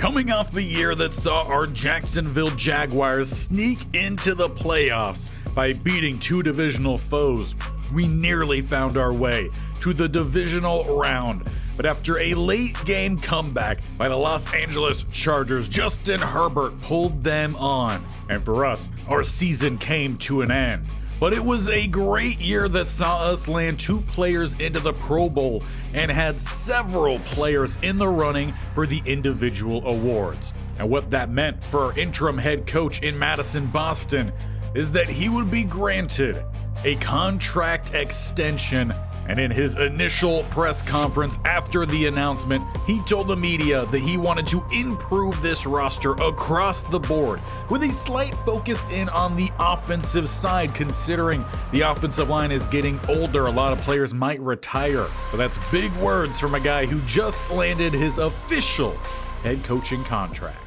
Coming off a year that saw our Jacksonville Jaguars sneak into the playoffs by beating two divisional foes, we nearly found our way to the divisional round. But after a late game comeback by the Los Angeles Chargers, Justin Herbert pulled them on. And for us, our season came to an end. But it was a great year that saw us land two players into the Pro Bowl and had several players in the running for the individual awards. And what that meant for our interim head coach in Madison Boston is that he would be granted a contract extension. And in his initial press conference after the announcement, he told the media that he wanted to improve this roster across the board with a slight focus in on the offensive side, considering the offensive line is getting older. A lot of players might retire. But that's big words from a guy who just landed his official head coaching contract.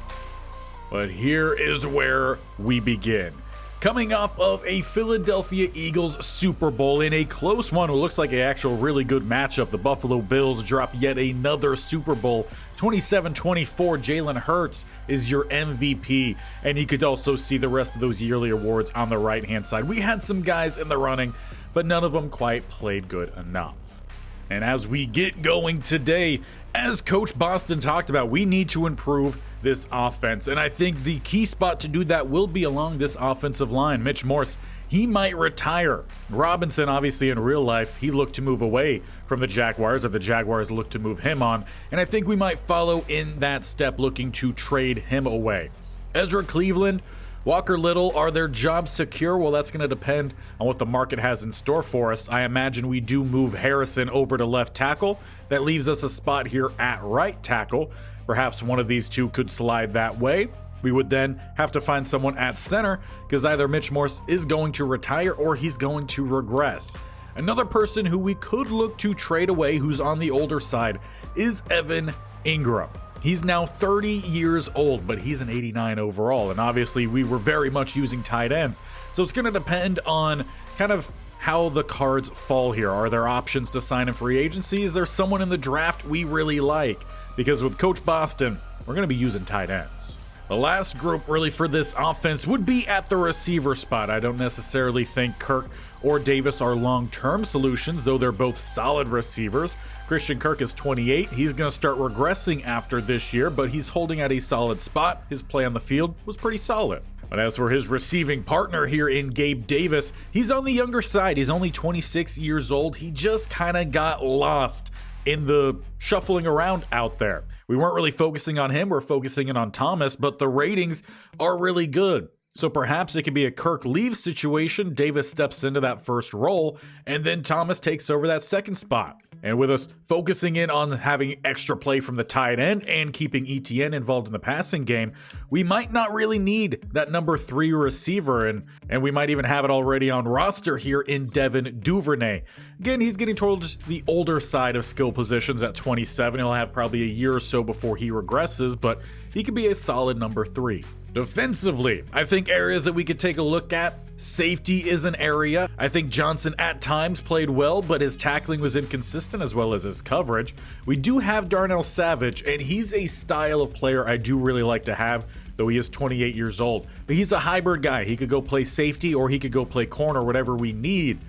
But here is where we begin. Coming off of a Philadelphia Eagles Super Bowl in a close one, who looks like an actual really good matchup, the Buffalo Bills drop yet another Super Bowl. 27-24, Jalen Hurts is your MVP, and you could also see the rest of those yearly awards on the right-hand side. We had some guys in the running, but none of them quite played good enough. And as we get going today, as Coach Boston talked about, we need to improve this offense, and I think the key spot to do that will be along this offensive line. Mitch Morse, he might retire. Robinson, obviously in real life, he looked to move away from the Jaguars, or the Jaguars looked to move him on, and I think we might follow in that step, looking to trade him away. Ezra Cleveland, Walker Little, are their jobs secure? Well, that's going to depend on what the market has in store for us. I imagine we do move Harrison over to left tackle. That leaves us a spot here at right tackle. Perhaps one of these two could slide that way. We would then have to find someone at center, because either Mitch Morse is going to retire or he's going to regress. Another person who we could look to trade away, who's on the older side, is Evan Ingram. He's now 30 years old, but he's an 89 overall, and obviously we were very much using tight ends. So it's going to depend on kind of how the cards fall here. Are there options to sign in free agency? Is there someone in the draft we really like? Because with Coach Boston, we're going to be using tight ends. The last group really for this offense would be at the receiver spot. I don't necessarily think Kirk or Davis are long-term solutions, though they're both solid receivers. Christian Kirk is 28. He's going to start regressing after this year, but he's holding at a solid spot. His play on the field was pretty solid. But as for his receiving partner here in Gabe Davis, he's on the younger side. He's only 26 years old. He just kind of got lost in the shuffling around out there. We weren't really focusing on him, we're focusing in on Thomas, but the ratings are really good. So perhaps it could be a Kirk leave situation. Davis steps into that first role, and then Thomas takes over that second spot. And with us focusing in on having extra play from the tight end and keeping ETN involved in the passing game, we might not really need that number 3 receiver, and we might even have it already on roster here in Devin Duvernay. Again, he's getting towards the older side of skill positions at 27. He'll have probably a year or so before he regresses, but he could be a solid number 3. Defensively, I think areas that we could take a look at. Safety is an area. I think Johnson at times played well, but his tackling was inconsistent as well as his coverage. We do have Darnell Savage, and he's a style of player I do really like to have, though he is 28 years old. But he's a hybrid guy. He could go play safety or he could go play corner, whatever we need.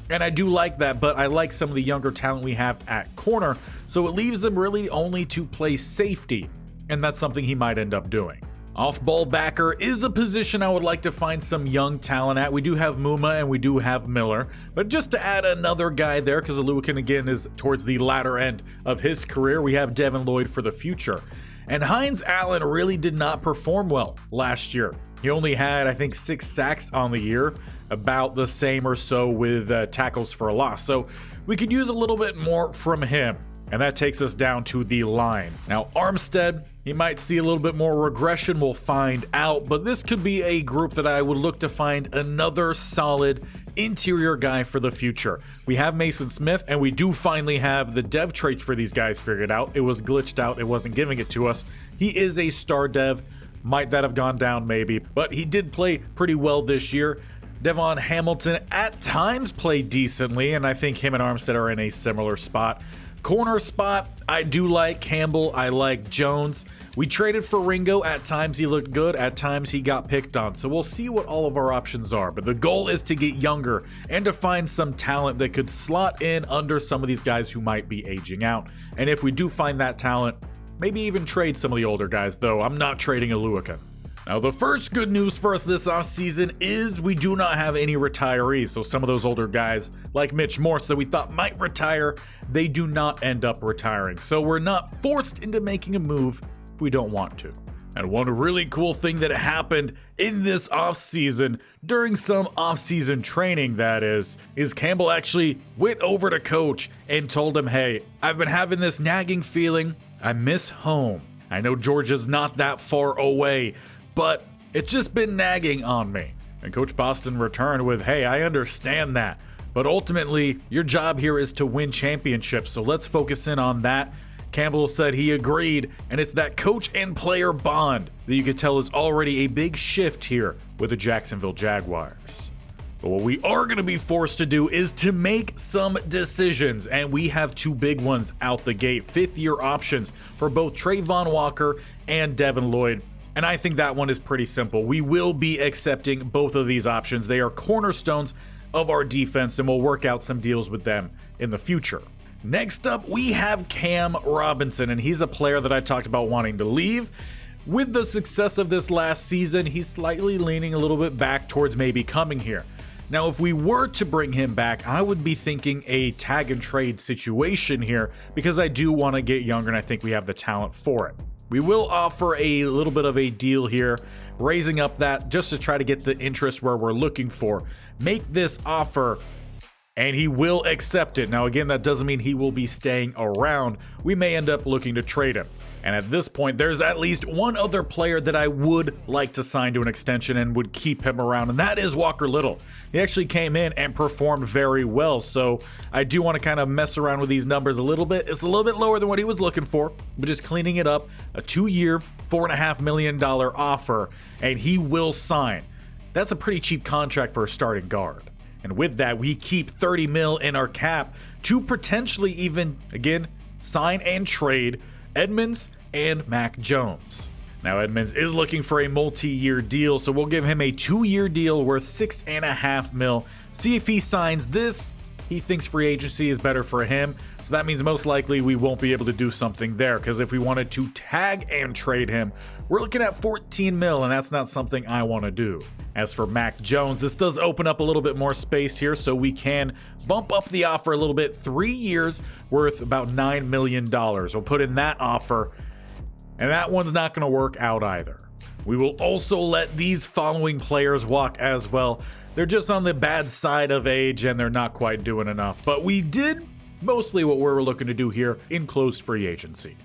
And I do like that, but I like some of the younger talent we have at corner, so it leaves him really only to play safety, and that's something he might end up doing. Off-ball backer is a position I would like to find some young talent at. We do have Muma and we do have Miller, but just to add another guy there, because Aluakin again is towards the latter end of his career, we have Devin Lloyd for the future. And Hines Allen really did not perform well last year. He only had, I think, 6 sacks on the year, about the same or so with tackles for a loss. So we could use a little bit more from him. And that takes us down to the line. Now, Armstead, he might see a little bit more regression, we'll find out, but this could be a group that I would look to find another solid interior guy for the future. We have Mason Smith, and we do finally have the dev traits for these guys figured out. It was glitched out, it wasn't giving it to us. He is a star dev. Might that have gone down? Maybe, but he did play pretty well this year. Devon Hamilton at times played decently, and I think him and Armstead are in a similar spot. Corner spot, I do like Campbell, I like Jones. We traded for Ringo. At times he looked good, at times he got picked on. So we'll see what all of our options are. But the goal is to get younger and to find some talent that could slot in under some of these guys who might be aging out. And if we do find that talent, maybe even trade some of the older guys, though I'm not trading DUUUVAL. Now, the first good news for us this offseason is we do not have any retirees. So some of those older guys, like Mitch Morse, that we thought might retire, they do not end up retiring. So we're not forced into making a move if we don't want to. And one really cool thing that happened in this offseason, during some offseason training that is Campbell actually went over to Coach and told him, hey, I've been having this nagging feeling. I miss home. I know Georgia's not that far away, but it's just been nagging on me. And Coach Boston returned with, hey, I understand that, but ultimately your job here is to win championships, so let's focus in on that. Campbell said he agreed, and it's that coach and player bond that you could tell is already a big shift here with the Jacksonville Jaguars. But what we are going to be forced to do is to make some decisions, and we have two big ones out the gate. Fifth-year options for both Trayvon Walker and Devin Lloyd. And I think that one is pretty simple. We will be accepting both of these options. They are cornerstones of our defense, and we'll work out some deals with them in the future. Next up, we have Cam Robinson, and he's a player that I talked about wanting to leave. With the success of this last season, he's slightly leaning a little bit back towards maybe coming here. Now, if we were to bring him back, I would be thinking a tag and trade situation here because I do want to get younger, and I think we have the talent for it. We will offer a little bit of a deal here, raising up that just to try to get the interest where we're looking for. Make this offer, and he will accept it. Now, again, that doesn't mean he will be staying around. We may end up looking to trade him. And at this point, there's at least one other player that I would like to sign to an extension and would keep him around, and that is Walker Little. He actually came in and performed very well, so I do want to kind of mess around with these numbers a little bit. It's a little bit lower than what he was looking for, but just cleaning it up. A 2-year, $4.5 million offer, and he will sign. That's a pretty cheap contract for a starting guard. And with that, we keep $30 million in our cap to potentially even, again, sign and trade Edmonds and Mac Jones. Now, Edmonds is looking for a multi-year deal, so we'll give him a 2-year deal worth $6.5 million. See if he signs this. He thinks free agency is better for him, so that means most likely we won't be able to do something there, because if we wanted to tag and trade him, we're looking at $14 million, and that's not something I want to do. As for Mac Jones, this does open up a little bit more space here, so we can bump up the offer a little bit. 3 years worth about $9 million. We'll put in that offer, and that one's not going to work out either. We will also let these following players walk as well. They're just on the bad side of age, and they're not quite doing enough. But we did mostly what we're looking to do here in closed free agency.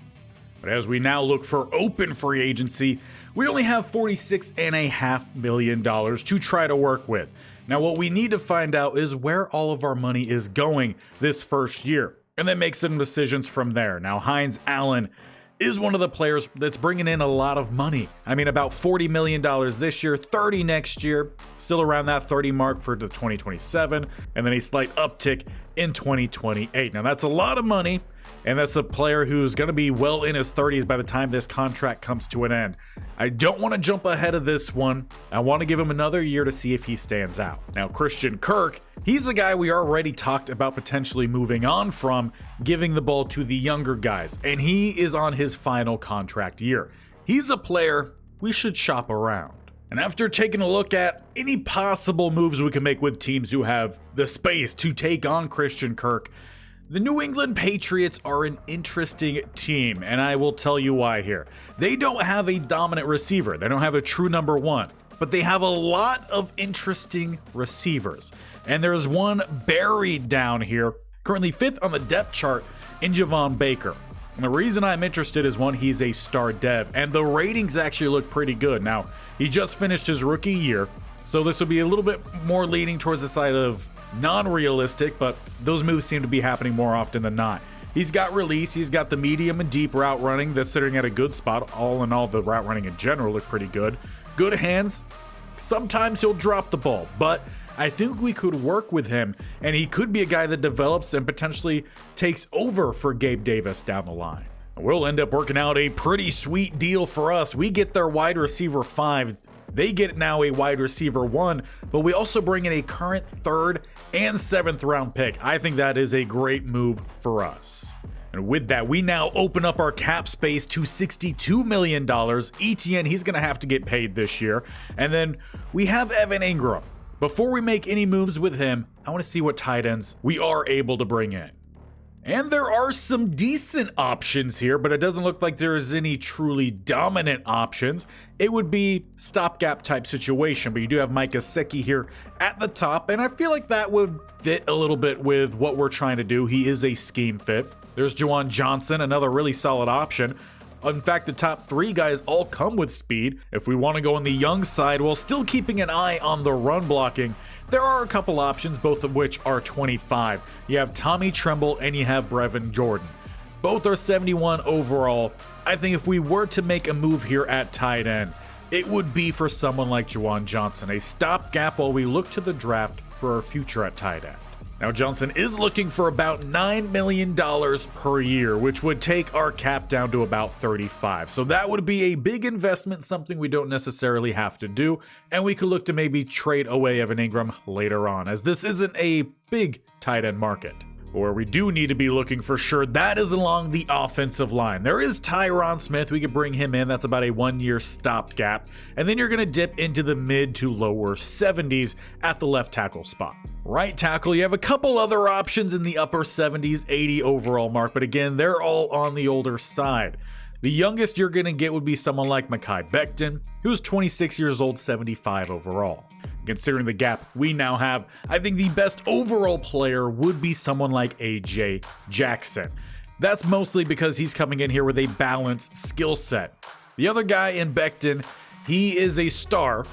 But as we now look for open free agency, we only have $46.5 million to try to work with. Now, what we need to find out is where all of our money is going this first year, and then make some decisions from there. Now, Hines Allen is one of the players that's bringing in a lot of money. I mean, about $40 million this year, $30 next year, still around that 30 mark for the 2027, and then a slight uptick in 2028. Now, that's a lot of money, and that's a player who's going to be well in his 30s by the time this contract comes to an end. I don't want to jump ahead of this one. I want to give him another year to see if he stands out. Now, Christian Kirk, he's a guy we already talked about potentially moving on from, giving the ball to the younger guys, and he is on his final contract year. He's a player we should shop around. And after taking a look at any possible moves we can make with teams who have the space to take on Christian Kirk, the New England Patriots are an interesting team, and I will tell you why here. They don't have a dominant receiver. They don't have a true number one, but they have a lot of interesting receivers. And there's one buried down here, currently 5th on the depth chart, in Javon Baker. And the reason I'm interested is, one, he's a star dev, and the ratings actually look pretty good. Now, he just finished his rookie year, so this will be a little bit more leaning towards the side of non-realistic, but those moves seem to be happening more often than not. He's got release, he's got the medium and deep route running that's sitting at a good spot. All in all, the route running in general look pretty good. Good hands. Sometimes he'll drop the ball, but I think we could work with him, and he could be a guy that develops and potentially takes over for Gabe Davis down the line. We'll end up working out a pretty sweet deal for us. We get their wide receiver 5. They get now a wide receiver 1, but we also bring in a current 3rd and 7th round pick. I think that is a great move for us. And with that, we now open up our cap space to $62 million. ETN, he's going to have to get paid this year. And then we have Evan Ingram. Before we make any moves with him, I want to see what tight ends we are able to bring in. And there are some decent options here, but it doesn't look like there's any truly dominant options. It would be stopgap type situation, but you do have Mike Gesicki here at the top, and I feel like that would fit a little bit with what we're trying to do. He is a scheme fit. There's Juwan Johnson, another really solid option. In fact, the top 3 guys all come with speed. If we want to go on the young side while still keeping an eye on the run blocking, there are a couple options, both of which are 25. You have Tommy Tremble and you have Brevin Jordan. Both are 71 overall. I think if we were to make a move here at tight end, it would be for someone like Juwan Johnson, a stopgap while we look to the draft for our future at tight end. Now, Johnson is looking for about $9 million per year, which would take our cap down to about 35. So that would be a big investment, something we don't necessarily have to do, and we could look to maybe trade away Evan Ingram later on, as this isn't a big tight end market. But where we do need to be looking for sure, that is along the offensive line. There is Tyron Smith. We could bring him in. That's about a 1-year stopgap. And then you're going to dip into the mid to lower 70s at the left tackle spot. Right tackle, you have a couple other options in the upper 70s, 80 overall mark, but again, they're all on the older side. The youngest you're going to get would be someone like Mekhi Becton, who's 26 years old, 75 overall. Considering the gap we now have, I think the best overall player would be someone like AJ Jackson. That's mostly because he's coming in here with a balanced skill set. The other guy in Becton, he is a star,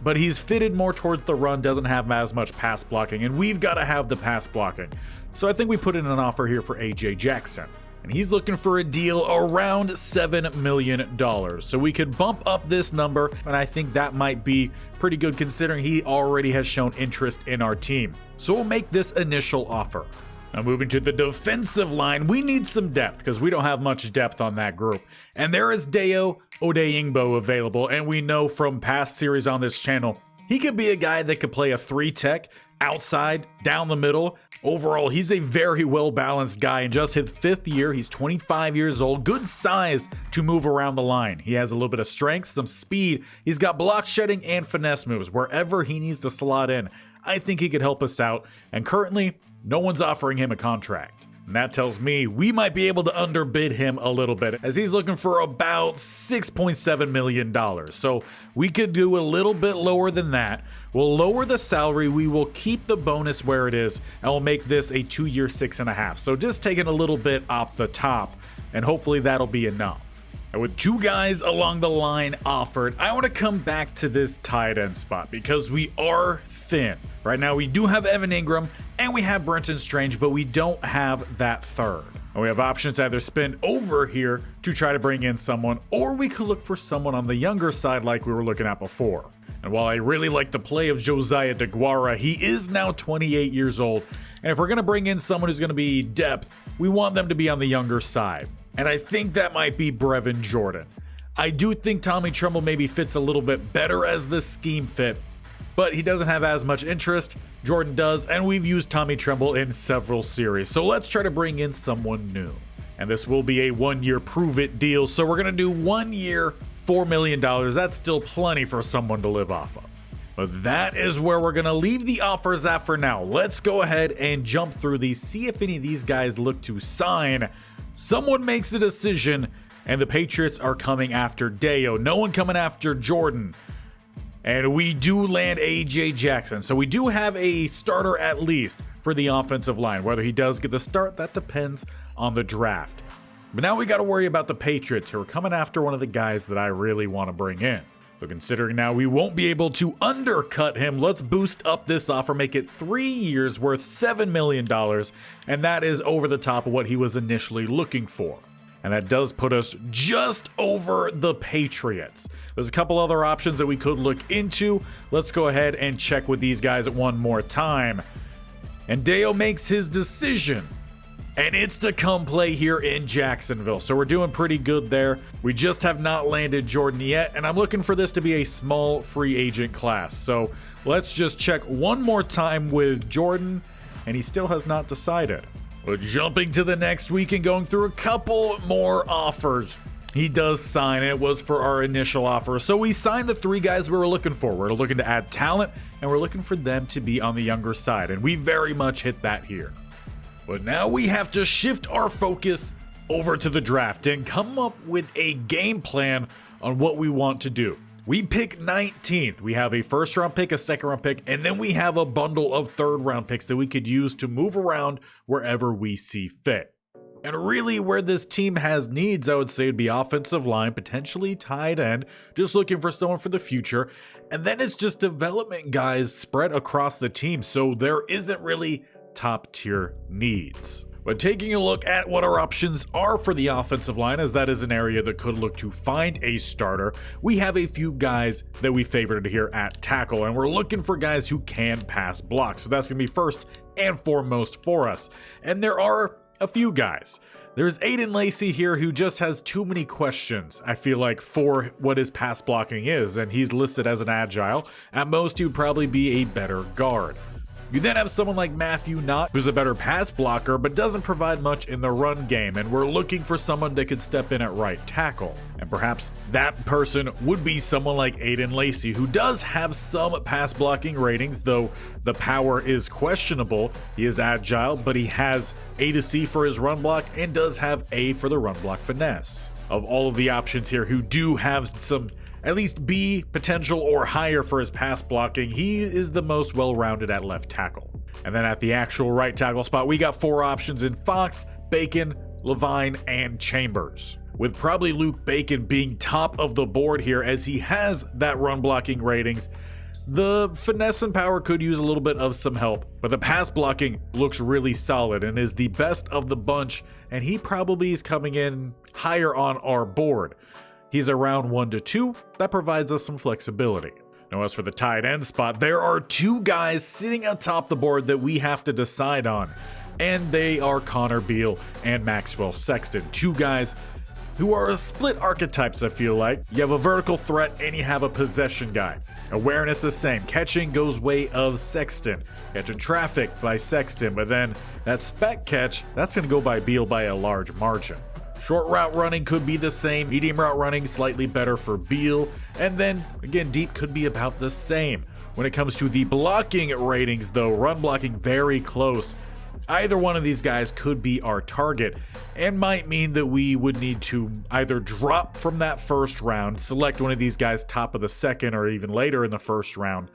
but he's fitted more towards the run, doesn't have as much pass blocking, and we've got to have the pass blocking. So I think we put in an offer here for AJ Jackson. And he's looking for a deal around $7 million. So we could bump up this number, and I think that might be pretty good considering he already has shown interest in our team. So we'll make this initial offer. Now moving to the defensive line, we need some depth because we don't have much depth on that group. And there is Dayo Odeyingbo available, and we know from past series on this channel, he could be a guy that could play a 3-tech, outside, down the middle. Overall, he's a very well-balanced guy in just his 5th year. He's 25 years old, good size to move around the line. He has a little bit of strength, some speed. He's got block shedding and finesse moves wherever he needs to slot in. I think he could help us out, and currently, no one's offering him a contract. And that tells me we might be able to underbid him a little bit, as he's looking for about $6.7 million. So we could do a little bit lower than that. We'll lower the salary, we will keep the bonus where it is, and we'll make this a 2-year 6.5. So just taking a little bit off the top, and hopefully that'll be enough. And with 2 guys along the line offered, I want to come back to this tight end spot because we are thin. Right now we do have Evan Ingram and we have Brenton Strange, but we don't have that third. And we have options to either spend over here to try to bring in someone, or we could look for someone on the younger side like we were looking at before. And while I really like the play of Josiah DeGuara, he is now 28 years old. And if we're going to bring in someone who's going to be depth, we want them to be on the younger side. And I think that might be Brevin Jordan. I do think Tommy Tremble maybe fits a little bit better as the scheme fit, but he doesn't have as much interest. Jordan does, and we've used Tommy Tremble in several series. So let's try to bring in someone new. And this will be a 1-year prove-it deal. So we're going to do 1 year, $4 million. That's still plenty for someone to live off of. But that is where we're going to leave the offers at for now. Let's go ahead and jump through these, see if any of these guys look to sign. Someone makes a decision, and the Patriots are coming after Dayo. No one coming after Jordan. And we do land AJ Jackson. So we do have a starter at least for the offensive line. Whether he does get the start, that depends on the draft. But now we got to worry about the Patriots, who are coming after one of the guys that I really want to bring in. So considering now we won't be able to undercut him, let's boost up this offer, make it 3 years worth $7 million. And that is over the top of what he was initially looking for. And that does put us just over the Patriots. There's a couple other options that we could look into. Let's go ahead and check with these guys one more time. And Deo makes his decision. And it's to come play here in Jacksonville. So we're doing pretty good there. We just have not landed Jordan yet. And I'm looking for this to be a small free agent class. So let's just check one more time with Jordan. And he still has not decided. But jumping to the next week and going through a couple more offers. He does sign. It was for our initial offer. So we signed the 3 guys we were looking for. We're looking to add talent. And we're looking for them to be on the younger side. And we very much hit that here. But now we have to shift our focus over to the draft and come up with a game plan on what we want to do. We pick 19th. We have a first round pick, a second round pick, and then we have a bundle of third round picks that we could use to move around wherever we see fit. And really where this team has needs, I would say would be offensive line, potentially tight end, just looking for someone for the future. And then it's just development guys spread across the team. So there isn't really top tier needs. But taking a look at what our options are for the offensive line, as that is an area that could look to find a starter, we have a few guys that we favored here at tackle, and we're looking for guys who can pass block. So that's going to be first and foremost for us. And there are a few guys. There's Aiden Lacy here who just has too many questions, I feel like, for what his pass blocking is, and he's listed as an agile. At most, he would probably be a better guard. You then have someone like Matthew Knott, who's a better pass blocker, but doesn't provide much in the run game, and we're looking for someone that could step in at right tackle. And perhaps that person would be someone like Aiden Lacy, who does have some pass blocking ratings, though the power is questionable. He is agile, but he has A to C for his run block and does have A for the run block finesse. Of all of the options here who do have some at least B potential or higher for his pass blocking, he is the most well-rounded at left tackle. And then at the actual right tackle spot, we got 4 options in Fox, Bacon, Levine, and Chambers. With probably Luke Bacon being top of the board here as he has that run blocking ratings. The finesse and power could use a little bit of some help, but the pass blocking looks really solid and is the best of the bunch, and he probably is coming in higher on our board. He's around 1 to 2. That provides us some flexibility. Now, as for the tight end spot, there are 2 guys sitting atop the board that we have to decide on, and they are Connor Beal and Maxwell Sexton. 2 guys who are split archetypes, I feel like. You have a vertical threat and you have a possession guy. Awareness the same. Catching goes way of Sexton. Catching traffic by Sexton, but then that spec catch, that's going to go by Beal by a large margin. Short route running could be the same. Medium route running slightly better for Beal. And then again, deep could be about the same. When it comes to the blocking ratings though, run blocking very close. Either one of these guys could be our target and might mean that we would need to either drop from that first round, select one of these guys top of the second or even later in the first round,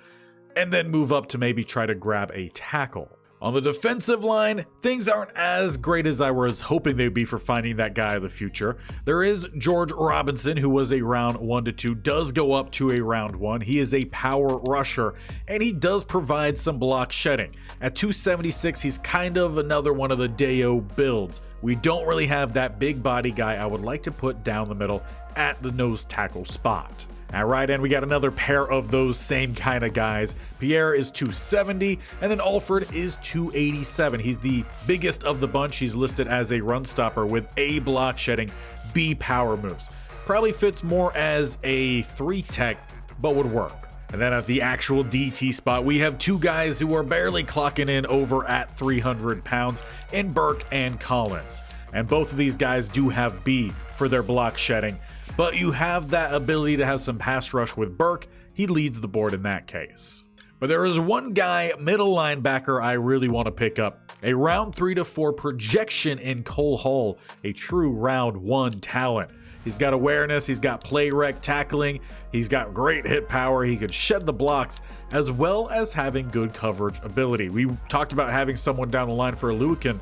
and then move up to maybe try to grab a tackle. On the defensive line, things aren't as great as I was hoping they'd be for finding that guy of the future. There is George Robinson, who was a round 1 to 2, does go up to a round 1. He is a power rusher, and he does provide some block shedding. At 276, he's kind of another one of the Deo builds. We don't really have that big body guy I would like to put down the middle at the nose tackle spot. At right end, we got another pair of those same kind of guys. Pierre is 270, and then Alfred is 287. He's the biggest of the bunch. He's listed as a run stopper with A block shedding, B power moves. Probably fits more as a 3 tech, but would work. And then at the actual DT spot, we have 2 guys who are barely clocking in over at 300 pounds in Burke and Collins. And both of these guys do have B for their block shedding. But you have that ability to have some pass rush with Burke. He leads the board in that case. But there is one guy, middle linebacker, I really want to pick up. A round 3 to 4 projection in Cole Hall, a true round 1 talent. He's got awareness, he's got play rec tackling, he's got great hit power, he could shed the blocks, as well as having good coverage ability. We talked about having someone down the line for Lucan,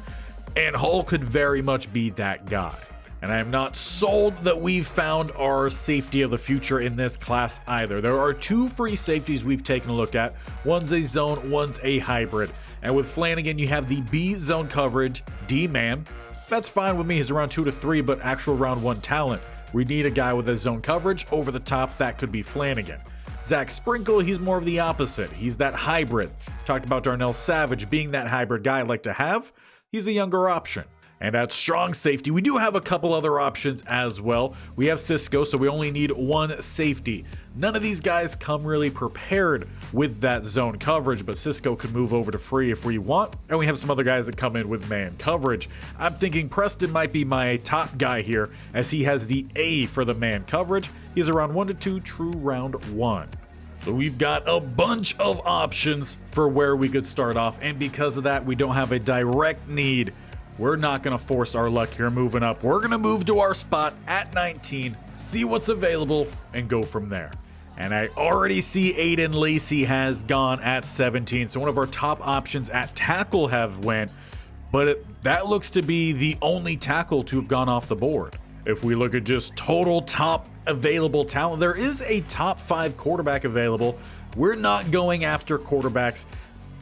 and Hall could very much be that guy. And I am not sold that we've found our safety of the future in this class either. There are 2 free safeties we've taken a look at. One's a zone, one's a hybrid. And with Flanagan, you have the B zone coverage, D man. That's fine with me. He's around 2 to 3, but actual round 1 talent. We need a guy with a zone coverage over the top. That could be Flanagan. Zach Sprinkle, he's more of the opposite. He's that hybrid. Talked about Darnell Savage being that hybrid guy I'd like to have. He's a younger option. And at strong safety, we do have a couple other options as well. We have Cisco, so we only need one safety. None of these guys come really prepared with that zone coverage, but Cisco could move over to free if we want. And we have some other guys that come in with man coverage. I'm thinking Preston might be my top guy here, as he has the A for the man coverage. He's around 1 to 2, true round 1. So we've got a bunch of options for where we could start off, and because of that, we don't have a direct need. We're not going to force our luck here moving up. We're going to move to our spot at 19, see what's available, and go from there. And I already see Aiden Lacey has gone at 17, so one of our top options at tackle have went, but that looks to be the only tackle to have gone off the board. If we look at just total top available talent, there is a top 5 quarterback available. We're not going after quarterbacks.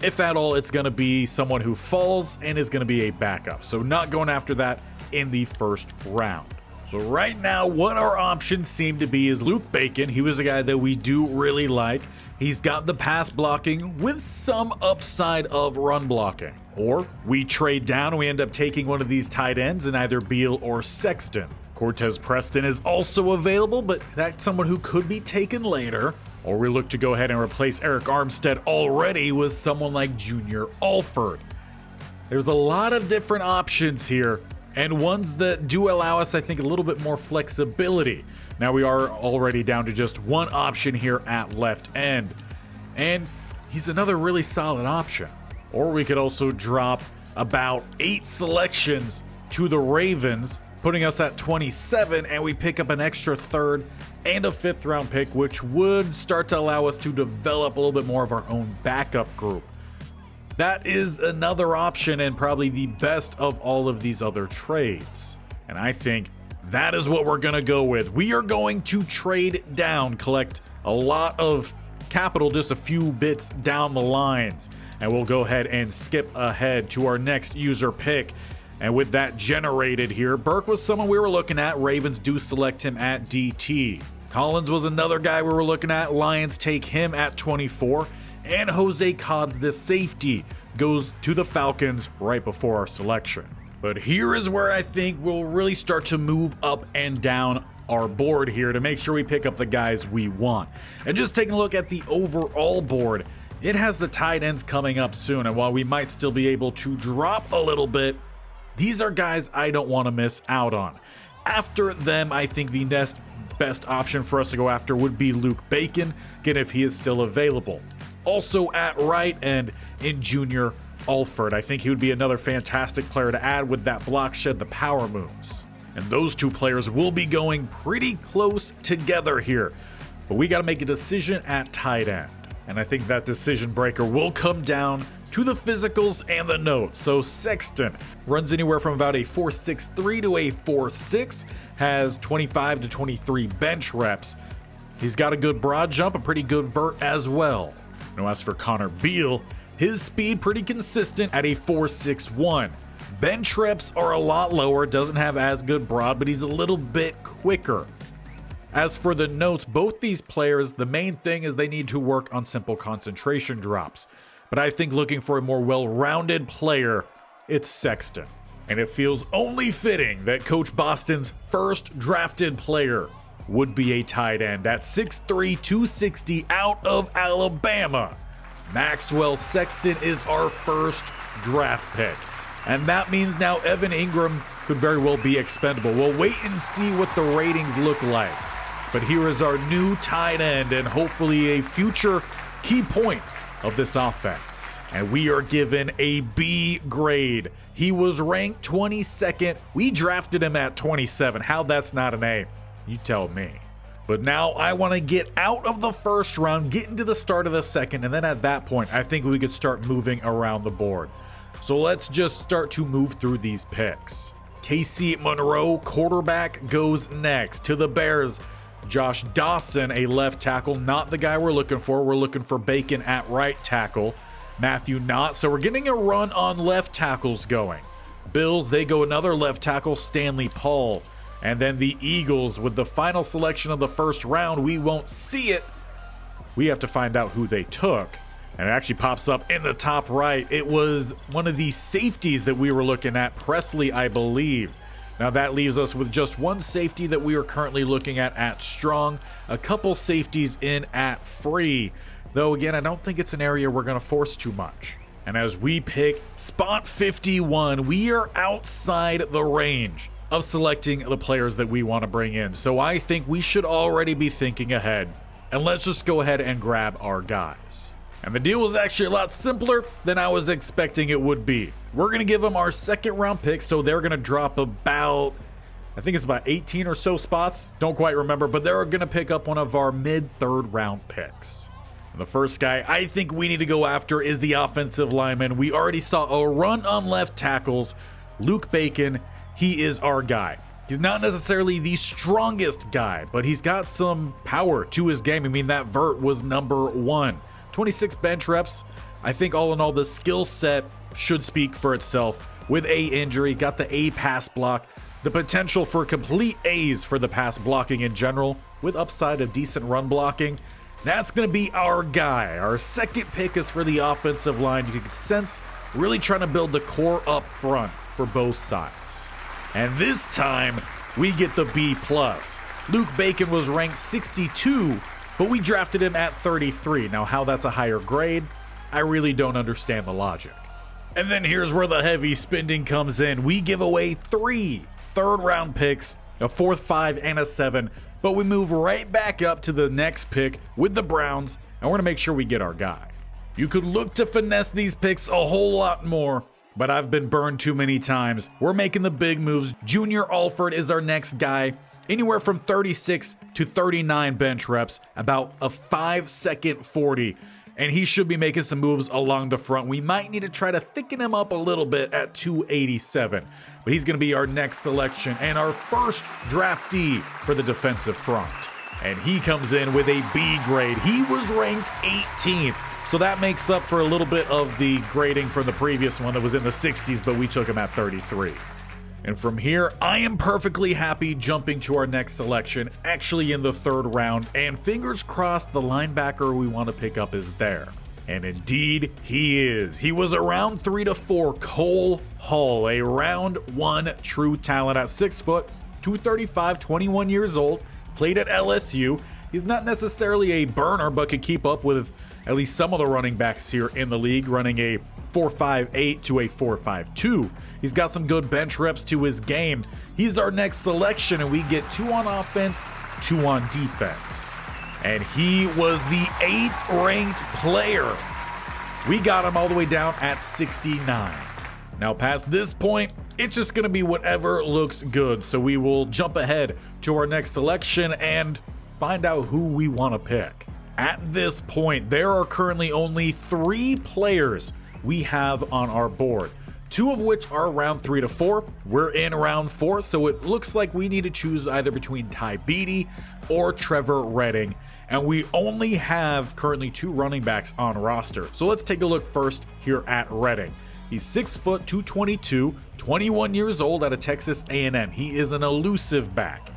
If at all, it's going to be someone who falls and is going to be a backup. So not going after that in the first round. So right now, what our options seem to be is Luke Bacon. He was a guy that we do really like. He's got the pass blocking with some upside of run blocking. Or we trade down and we end up taking one of these tight ends in either Beal or Sexton. Cortez Preston is also available, but that's someone who could be taken later. Or we look to go ahead and replace Eric Armstead already with someone like Junior Alford. There's a lot of different options here, and ones that do allow us, I think, a little bit more flexibility. Now we are already down to just one option here at left end, and he's another really solid option. Or we could also drop about 8 selections to the Ravens, putting us at 27, and we pick up an extra 3rd and a 5th round pick, which would start to allow us to develop a little bit more of our own backup group. That is another option, and probably the best of all of these other trades. And I think that is what we're going to go with. We are going to trade down, collect a lot of capital just a few bits down the lines, and we'll go ahead and skip ahead to our next user pick. And with that generated here, Burke was someone we were looking at. Ravens do select him at DT. Collins was another guy we were looking at. Lions take him at 24. And Jose Cobbs, the safety, goes to the Falcons right before our selection. But here is where I think we'll really start to move up and down our board here to make sure we pick up the guys we want. And just taking a look at the overall board, it has the tight ends coming up soon. And while we might still be able to drop a little bit, these are guys I don't want to miss out on. After them, I think the next best option for us to go after would be Luke Bacon, again, if he is still available. Also at right end in Junior Alford. I think he would be another fantastic player to add with that block shed, the power moves. And those two players will be going pretty close together here. But we got to make a decision at tight end. And I think that decision breaker will come down to the physicals and the notes. So Sexton runs anywhere from about a 4.63 to a 4.6, has 25 to 23 bench reps. He's got a good broad jump, a pretty good vert as well. Now as for Connor Beal, his speed pretty consistent at a 4.61. Bench reps are a lot lower, doesn't have as good broad, but he's a little bit quicker. As for the notes, both these players, the main thing is they need to work on simple concentration drops. But I think looking for a more well-rounded player, it's Sexton. And it feels only fitting that Coach Boston's first drafted player would be a tight end at 6'3", 260 out of Alabama. Maxwell Sexton is our first draft pick. And that means now Evan Ingram could very well be expendable. We'll wait and see what the ratings look like. But here is our new tight end and hopefully a future key point of this offense. And we are given a B grade. He was ranked 22nd. We drafted him at 27. How that's not an A? You tell me. But now I want to get out of the first round, get into the start of the second, and then at that point, I think we could start moving around the board. So let's just start to move through these picks. Casey Monroe, quarterback, goes next to the Bears. Josh Dawson, a left tackle, not the guy we're looking for. We're looking for Bacon at right tackle. Matthew Knott. So we're getting a run on left tackles going. Bills, they go another left tackle, Stanley Paul. And then the Eagles with the final selection of the first round. We won't see it. We have to find out who they took. And it actually pops up in the top right. It was one of the safeties that we were looking at, Presley, I believe. Now that leaves us with just one safety that we are currently looking at strong, a couple safeties in at free. Though again, I don't think it's an area we're going to force too much. And as we pick spot 51, we are outside the range of selecting the players that we want to bring in. So I think we should already be thinking ahead. And let's just go ahead and grab our guys. And the deal was actually a lot simpler than I was expecting it would be. We're going to give them our second round pick, so they're going to drop about, I think it's about 18 or so spots. Don't quite remember, but they're going to pick up one of our mid-third round picks. And the first guy I think we need to go after is the offensive lineman. We already saw a run on left tackles. Luke Bacon, he is our guy. He's not necessarily the strongest guy, but he's got some power to his game. I mean, that vert was number 1. 26 bench reps. I think all in all, the skill set should speak for itself. With A injury, got the A pass block, the potential for complete A's for the pass blocking in general, with upside of decent run blocking. That's going to be our guy. Our second pick is for the offensive line. You can sense really trying to build the core up front for both sides. And this time, we get the B+. Luke Bacon was ranked 62, but we drafted him at 33. Now, how that's a higher grade, I really don't understand the logic. And then here's where the heavy spending comes in. We give away 3 third-round picks, a 4th, 5, and a 7, but we move right back up to the next pick with the Browns, and we're going to make sure we get our guy. You could look to finesse these picks a whole lot more, but I've been burned too many times. We're making the big moves. Junior Alford is our next guy. Anywhere from 36 to 39 bench reps, about a 5-second 40. And he should be making some moves along the front. We might need to try to thicken him up a little bit at 287. But he's going to be our next selection and our first draftee for the defensive front. And he comes in with a B grade. He was ranked 18th. So that makes up for a little bit of the grading from the previous one that was in the 60s, but we took him at 33. And from here, I am perfectly happy jumping to our next selection, actually in the 3rd round, and fingers crossed the linebacker we want to pick up is there. And indeed, he is. He was a round 3 to 4 Cole Hall, a round 1 true talent at 6 foot, 235, 21 years old, played at LSU. He's not necessarily a burner, but could keep up with at least some of the running backs here in the league, running a 4.58 to a 4.52. He's got some good bench reps to his game. He's our next selection, and we get 2 on offense, 2 on defense. And he was the 8th ranked player. We got him all the way down at 69. Now past this point, it's just going to be whatever looks good. So we will jump ahead to our next selection and find out who we want to pick. At this point, there are currently only 3 players we have on our board. 2 of which are round 3 to 4. We're in round 4, so it looks like we need to choose either between Ty Beatty or Trevor Redding. And we only have currently 2 running backs on roster. So let's take a look first here at Redding. He's 6 foot, 222, 21 years old out of Texas A&M. He is an elusive back.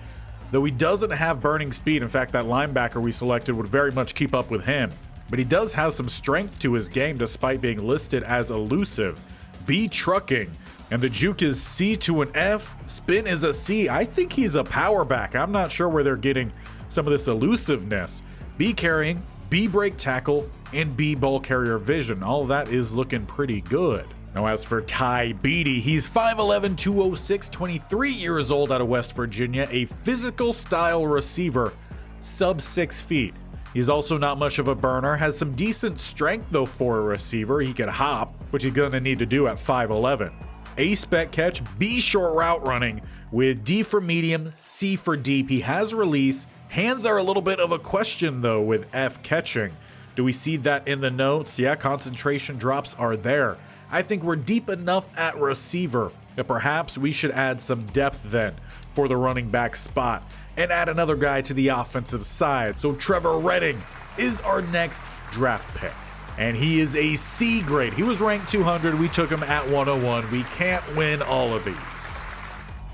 Though he doesn't have burning speed, in fact, that linebacker we selected would very much keep up with him. But he does have some strength to his game despite being listed as elusive. B trucking, and the juke is C to an F, spin is a C. I think he's a power back. I'm not sure where they're getting some of this elusiveness. B carrying, B break tackle, and B ball carrier vision. All of that is looking pretty good. Now as for Ty Beatty, he's 5'11", 206, 23 years old out of West Virginia, a physical style receiver, sub 6 feet. He's also not much of a burner, has some decent strength though for a receiver. He could hop, which he's gonna need to do at 5'11". A spec catch, B short route running with D for medium, C for deep. He has release. Hands are a little bit of a question though with F catching. Do we see that in the notes? Yeah, concentration drops are there. I think we're deep enough at receiver that perhaps we should add some depth then for the running back spot and add another guy to the offensive side. So Trevor Redding is our next draft pick. and he is a C grade. He was ranked 200. We took him at 101. We can't win all of these.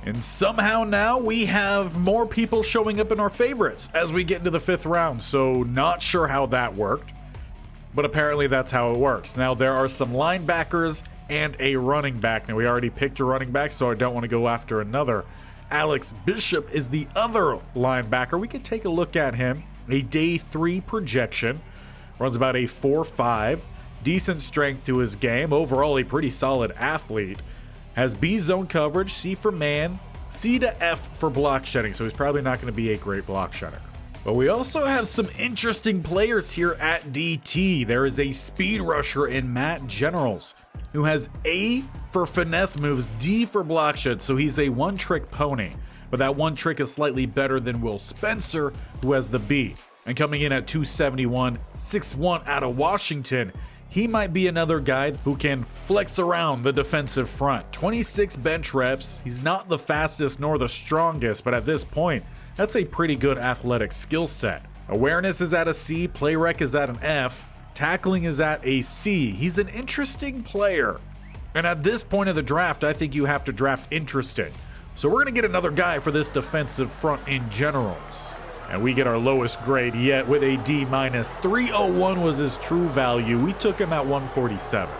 And somehow now we have more people showing up in our favorites as we get into the 5th round. So not sure how that worked, but apparently that's how it works. Now there are some linebackers and a running back. Now we already picked a running back, so I don't want to go after another. Alex Bishop is the other linebacker. We could take a look at him. A day 3 projection. Runs about a 4.5. Decent strength to his game. Overall, a pretty solid athlete. Has B zone coverage, C for man, C to F for block shedding, so he's probably not going to be a great block shedder. But we also have some interesting players here at DT. There is a speed rusher in Matt Generals, who has A for finesse moves, D for block shed, so he's a one-trick pony. But that one trick is slightly better than Will Spencer, who has the B. And coming in at 271, 6'1" out of Washington, he might be another guy who can flex around the defensive front. 26 bench reps. He's not the fastest nor the strongest, but at this point, that's a pretty good athletic skill set. Awareness is at a C, play rec is at an F, tackling is at a C. He's an interesting player. And at this point of the draft, I think you have to draft interesting. So we're going to get another guy for this defensive front in generals. And we get our lowest grade yet with a D-. 301 was his true value. We took him at 147.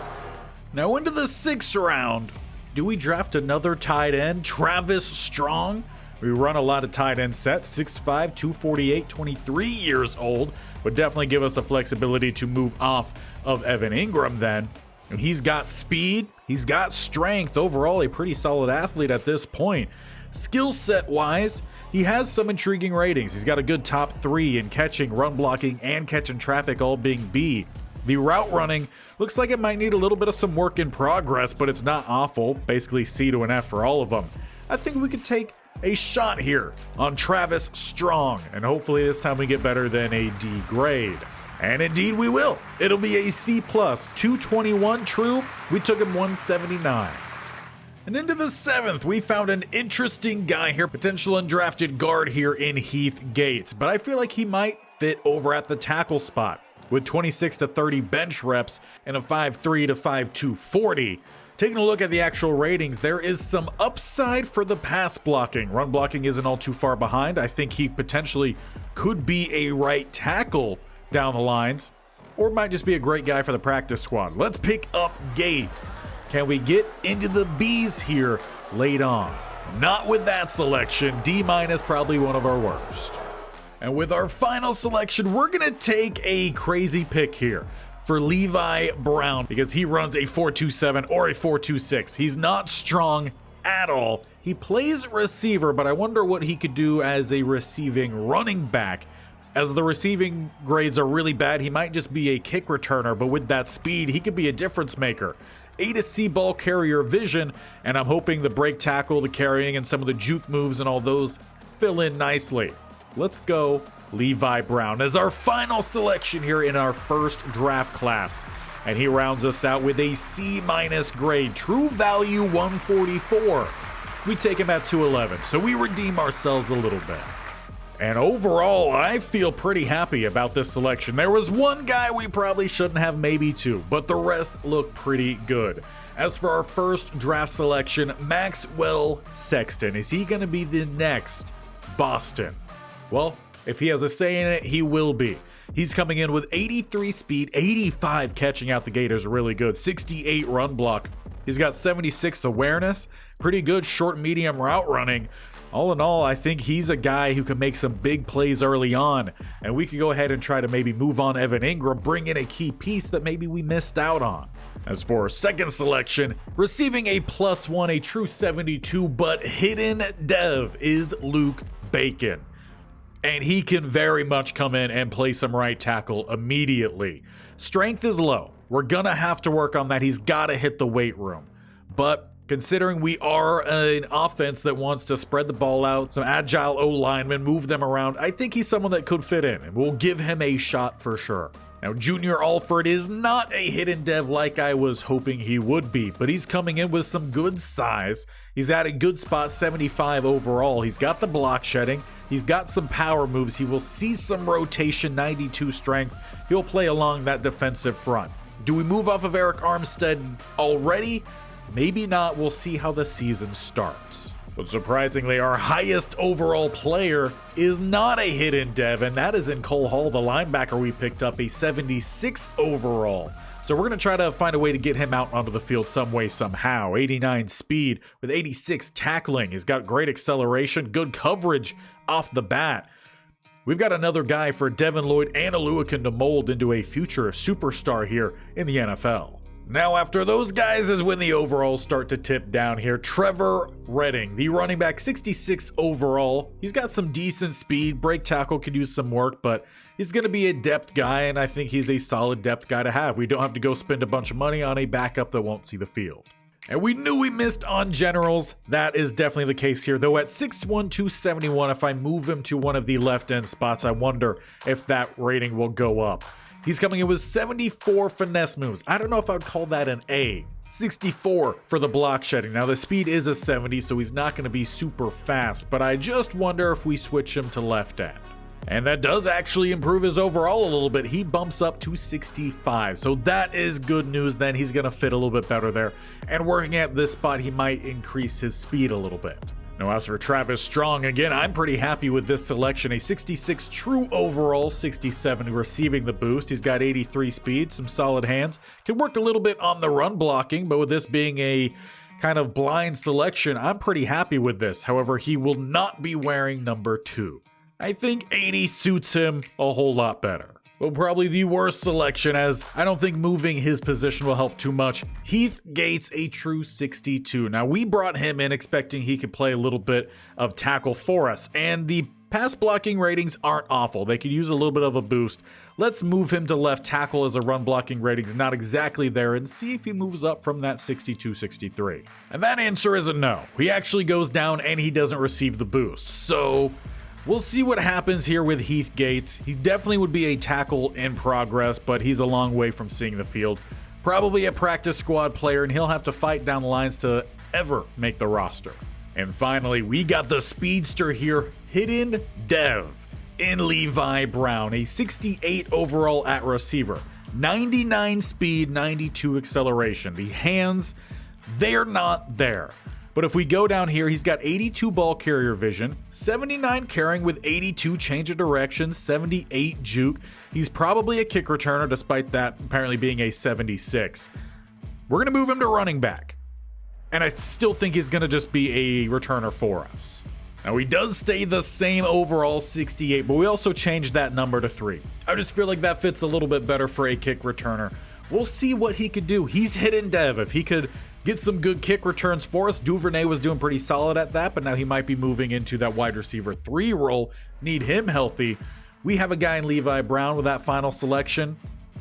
Now into the 6th round, do we draft another tight end? Travis Strong. We run a lot of tight end sets. 6'5", 248, 23 years old. Would definitely give us a flexibility to move off of Evan Ingram then. And he's got speed. He's got strength. Overall, a pretty solid athlete at this point. Skill set wise, he has some intriguing ratings. He's got a good top 3 in catching, run blocking, and catching traffic, all being B. The route running looks like it might need a little bit of some work in progress, but it's not awful. Basically C to an F for all of them. I think we could take a shot here on Travis Strong, and hopefully this time we get better than a D grade. And indeed we will. It'll be a C+, 221 true. We took him 179. And into the 7th, we found an interesting guy here, potential undrafted guard here in Heath Gates, but I feel like he might fit over at the tackle spot with 26 to 30 bench reps and a 5'3" to 5'2" 40. Taking a look at the actual ratings, there is some upside for the pass blocking. Run blocking isn't all too far behind. I think he potentially could be a right tackle down the lines, or might just be a great guy for the practice squad. Let's pick up Gates. Can we get into the B's here late on? Not with that selection. D- probably one of our worst. And with our final selection, we're going to take a crazy pick here for Levi Brown because he runs a 4.27 or a 4.26. He's not strong at all. He plays receiver, but I wonder what he could do as a receiving running back. As the receiving grades are really bad, he might just be a kick returner, but with that speed, he could be a difference maker. A to C ball carrier vision, and I'm hoping the break tackle, the carrying, and some of the juke moves and all those fill in nicely. Let's go Levi Brown as our final selection here in our first draft class. And he rounds us out with a C- grade, true value 144. We take him at 211, so we redeem ourselves a little bit. And overall, I feel pretty happy about this selection. There was one guy we probably shouldn't have, maybe two, but the rest look pretty good. As for our first draft selection, Maxwell Sexton. Is he going to be the next Boston? Well, if he has a say in it, he will be. He's coming in with 83 speed, 85 catching out the gate is really good, 68 run block. He's got 76 awareness, pretty good short medium route running. All in all, I think he's a guy who can make some big plays early on, and we could go ahead and try to maybe move on Evan Ingram, bring in a key piece that maybe we missed out on. As for our second selection, receiving a +1, a true 72, but hidden dev is Luke Bacon. And he can very much come in and play some right tackle immediately. Strength is low. We're gonna have to work on that. He's gotta hit the weight room. But considering we are an offense that wants to spread the ball out, some agile O-linemen, move them around, I think he's someone that could fit in, and we'll give him a shot for sure. Now, Junior Alford is not a hidden dev like I was hoping he would be, but he's coming in with some good size. He's at a good spot, 75 overall. He's got the block shedding. He's got some power moves. He will see some rotation, 92 strength. He'll play along that defensive front. Do we move off of Eric Armstead already? Maybe not. We'll see how the season starts. But surprisingly, our highest overall player is not a hidden dev, and that is in Cole Hall, the linebacker we picked up, a 76 overall. So we're going to try to find a way to get him out onto the field some way, somehow. 89 speed with 86 tackling. He's got great acceleration, good coverage off the bat. We've got another guy for Devin Lloyd and Aluakin to mold into a future superstar here in the NFL. Now, after those guys is when the overalls start to tip down here. Trevor Redding, the running back, 66 overall. He's got some decent speed. Break tackle could use some work, but he's going to be a depth guy, and I think he's a solid depth guy to have. We don't have to go spend a bunch of money on a backup that won't see the field. And we knew we missed on generals. That is definitely the case here, though at 6'1", 271, if I move him to one of the left end spots, I wonder if that rating will go up. He's coming in with 74 finesse moves. I don't know if I would call that an A. 64 for the block shedding. Now the speed is a 70, so he's not going to be super fast, but I just wonder if we switch him to left end. And that does actually improve his overall a little bit. He bumps up to 65. So that is good news then. He's going to fit a little bit better there. And working at this spot, he might increase his speed a little bit. Now, as for Travis Strong, again, I'm pretty happy with this selection. A 66 true overall, 67 receiving the boost. He's got 83 speed, some solid hands. Can work a little bit on the run blocking, but with this being a kind of blind selection, I'm pretty happy with this. However, he will not be wearing number 2. I think 80 suits him a whole lot better. But probably the worst selection, as I don't think moving his position will help too much. Heath Gates, a true 62. Now, we brought him in expecting he could play a little bit of tackle for us, and the pass blocking ratings aren't awful. They could use a little bit of a boost. Let's move him to left tackle as a run blocking rating's not exactly there and see if he moves up from that 62, 63. And that answer is a no. He actually goes down and he doesn't receive the boost. So we'll see what happens here with Heath Gates. He definitely would be a tackle in progress, but he's a long way from seeing the field. Probably a practice squad player, and he'll have to fight down the lines to ever make the roster. And finally, we got the speedster here, hidden dev in Levi Brown, a 68 overall at receiver. 99 speed, 92 acceleration. The hands, they're not there. But if we go down here, he's got 82 ball carrier vision, 79 carrying with 82 change of direction, 78 juke. He's probably a kick returner despite that apparently being a 76. We're going to move him to running back. And I still think he's going to just be a returner for us. Now, he does stay the same overall 68, but we also changed that number to 3. I just feel like that fits a little bit better for a kick returner. We'll see what he could do. He's hidden dev. If he could get some good kick returns for us. Duvernay was doing pretty solid at that, but now he might be moving into that wide receiver 3 role. Need him healthy. We have a guy in Levi Brown with that final selection.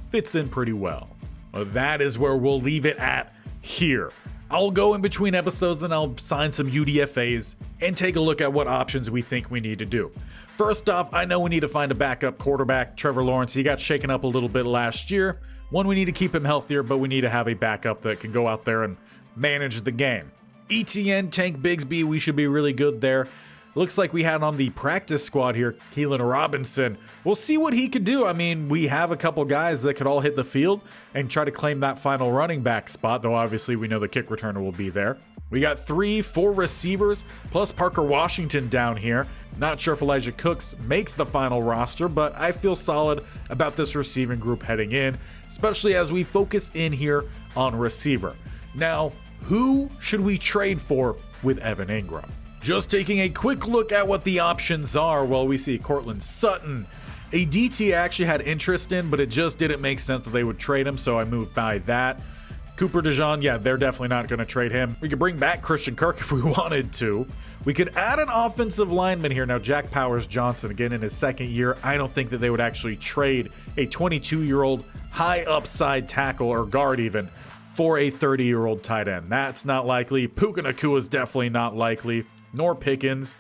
Fits in pretty well. But that is where we'll leave it at here. I'll go in between episodes and I'll sign some UDFAs and take a look at what options we think we need to do. First off, I know we need to find a backup quarterback. Trevor Lawrence, he got shaken up a little bit last year. One, we need to keep him healthier, but we need to have a backup that can go out there and manage the game. ETN, Tank Bigsby, we should be really good there. Looks like we had on the practice squad here, Keelan Robinson. We'll see what he could do. I mean, we have a couple guys that could all hit the field and try to claim that final running back spot, though obviously we know the kick returner will be there. We got 4 receivers, plus Parker Washington down here. Not sure if Elijah Cooks makes the final roster, but I feel solid about this receiving group heading in, especially as we focus in here on receiver. Now, who should we trade for with Evan Ingram? Just taking a quick look at what the options are. Well, we see Cortland Sutton, a DT I actually had interest in, but it just didn't make sense that they would trade him, so I moved by that. Cooper DeJean, yeah, they're definitely not going to trade him. We could bring back Christian Kirk if we wanted to. We could add an offensive lineman here. Now, Jack Powers Johnson, again, in his second year, I don't think that they would actually trade a 22-year-old high upside tackle or guard even for a 30-year-old tight end. That's not likely. Puka Nacua is definitely not likely, nor Pickens.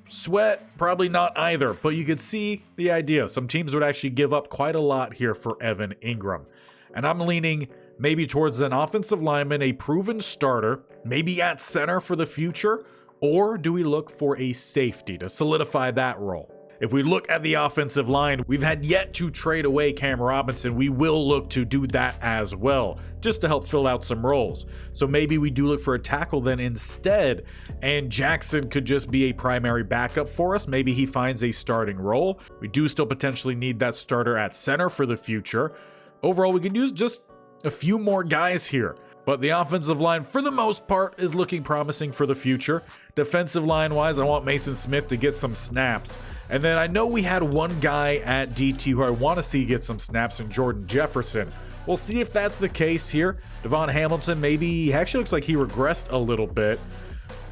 Sweat, probably not either, but you could see the idea. Some teams would actually give up quite a lot here for Evan Ingram. And I'm leaning maybe towards an offensive lineman, a proven starter, maybe at center for the future, or do we look for a safety to solidify that role? If we look at the offensive line, we've had yet to trade away Cam Robinson. We will look to do that as well, just to help fill out some roles. So maybe we do look for a tackle then instead, and Jackson could just be a primary backup for us. Maybe he finds a starting role. We do still potentially need that starter at center for the future. Overall, we can use just a few more guys here. But the offensive line, for the most part, is looking promising for the future. Defensive line-wise, I want Mason Smith to get some snaps. And then I know we had one guy at DT who I want to see get some snaps in Jordan Jefferson. We'll see if that's the case here. Devon Hamilton, maybe he actually looks like he regressed a little bit.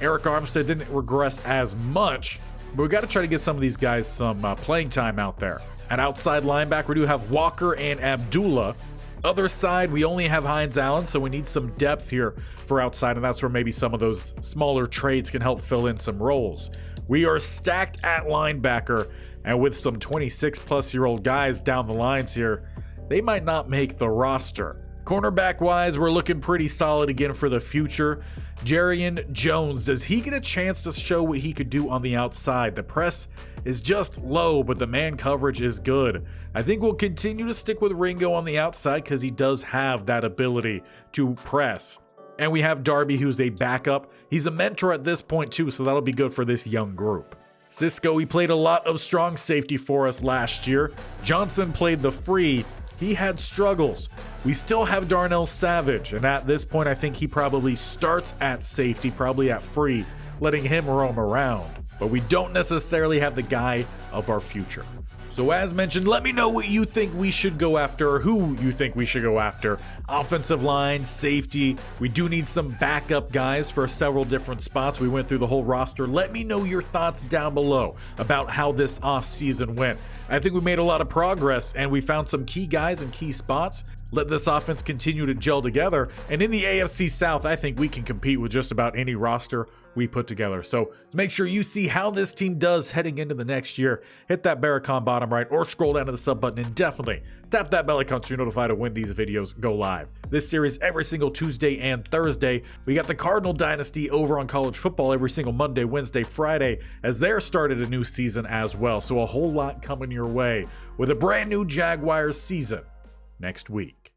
Eric Armstead didn't regress as much, but we got to try to get some of these guys some playing time out there. At outside linebacker, we do have Walker and Abdullah. Other side, we only have Hines Allen, so we need some depth here for outside, and that's where maybe some of those smaller trades can help fill in some roles. We are stacked at linebacker, and with some 26-plus-year-old guys down the lines here, they might not make the roster. Cornerback-wise, we're looking pretty solid again for the future. Jarian Jones, does he get a chance to show what he could do on the outside? The press is just low, but the man coverage is good. I think we'll continue to stick with Ringo on the outside because he does have that ability to press. And we have Darby, who's a backup. He's a mentor at this point too, so that'll be good for this young group. Cisco, he played a lot of strong safety for us last year. Johnson played the free. He had struggles. We still have Darnell Savage, and at this point I think he probably starts at safety, probably at free, letting him roam around. But we don't necessarily have the guy of our future. So as mentioned, let me know what you think we should go after, or who you think we should go after. Offensive line, safety. We do need some backup guys for several different spots. We went through the whole roster. Let me know your thoughts down below about how this offseason went. I think we made a lot of progress and we found some key guys in key spots. Let this offense continue to gel together. And in the AFC South, I think we can compete with just about any roster we put together. So make sure you see how this team does heading into the next year. Hit that bell icon bottom right or scroll down to the sub button and definitely tap that bell icon so you're notified of when these videos go live. This series every single Tuesday and Thursday. We got the Cardinal Dynasty over on college football every single Monday, Wednesday, Friday, as they're started a new season as well. So a whole lot coming your way with a brand new Jaguars season next week.